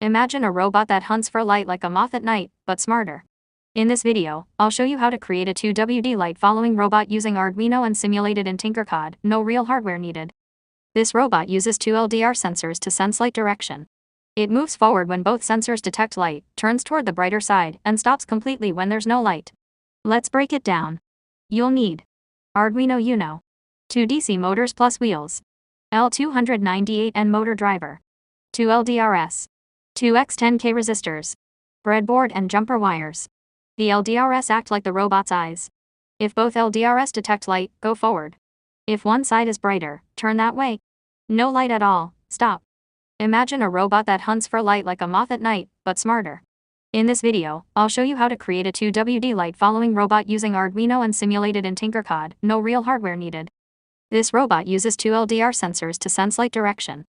Imagine a robot that hunts for light like a moth at night, but smarter. In this video, I'll show you how to create a 2WD light following robot using Arduino and simulated in Tinkercad, no real hardware needed. This robot uses two LDR sensors to sense light direction. It moves forward when both sensors detect light, turns toward the brighter side, and stops completely when there's no light. Let's break it down. You'll need Arduino Uno, 2 DC motors plus wheels, L298N motor driver, 2 LDRs, 2 X10K resistors, breadboard and jumper wires. The LDRs act like the robot's eyes. If both LDRs detect light, go forward. If one side is brighter, turn that way. No light at all, stop. Imagine a robot that hunts for light like a moth at night, but smarter. In this video, I'll show you how to create a 2WD light following robot using Arduino and simulated in Tinkercad, no real hardware needed. This robot uses two LDR sensors to sense light direction.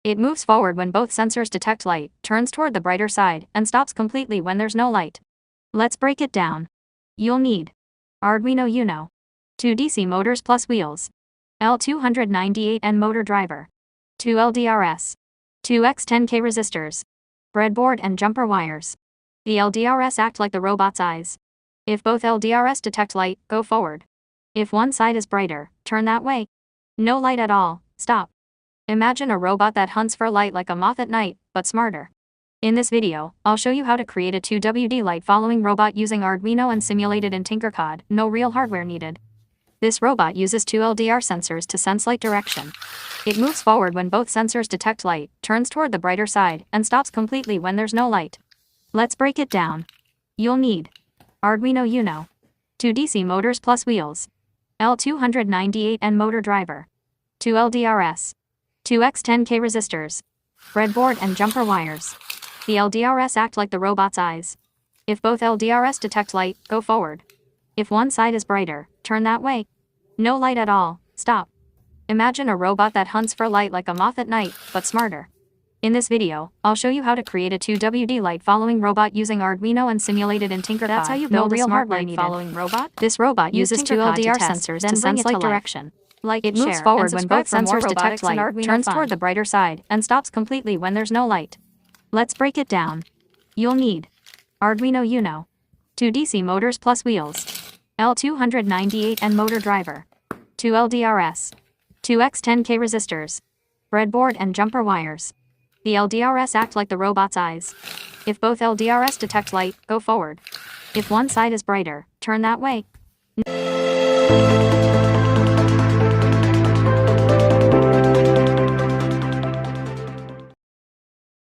It moves forward when both sensors detect light, turns toward the brighter side, and stops completely when there's no light. Let's break it down. You'll need Arduino Uno, 2 DC motors plus wheels, L298N motor driver, 2 LDRs, 2 X10K resistors, breadboard and jumper wires. The LDRs act like the robot's eyes. If both LDRs detect light, go forward. If one side is brighter, turn that way. No light at all, stop. Imagine a robot that hunts for light like a moth at night, but smarter. In this video, I'll show you how to create a 2WD light following robot using Arduino and simulated in Tinkercad, no real hardware needed. This robot uses two LDR sensors to sense light direction. It moves forward when both sensors detect light, turns toward the brighter side, and stops completely when there's no light. Let's break it down. You'll need Arduino Uno, 2 DC motors plus wheels, L298N motor driver, 2 LDRs, 2 X10K resistors, breadboard and jumper wires. The LDRs act like the robot's eyes. If both LDRs detect light, go forward. If one side is brighter, turn that way. No light at all, stop. Imagine a robot that hunts for light like a moth at night, but smarter. In this video, I'll show you how to create a 2WD light following robot using Arduino and simulated in Tinkercad. That's how you no build a real smart hardware light needed. following robot. This robot uses two Tinkercad to LDR test, sensors then to bring sense it to light life. direction. Like It share, moves forward and when both subscribe for more sensors detect robotics and light, Arduino turns fun. toward the brighter side, and stops completely when there's no light. Let's break it down. You'll need Arduino Uno, 2 DC motors plus wheels, L298N motor driver, 2 LDRs, 2 X10K resistors, breadboard and jumper wires. The LDRs act like the robot's eyes. If both LDRs detect light, go forward. If one side is brighter, turn that way.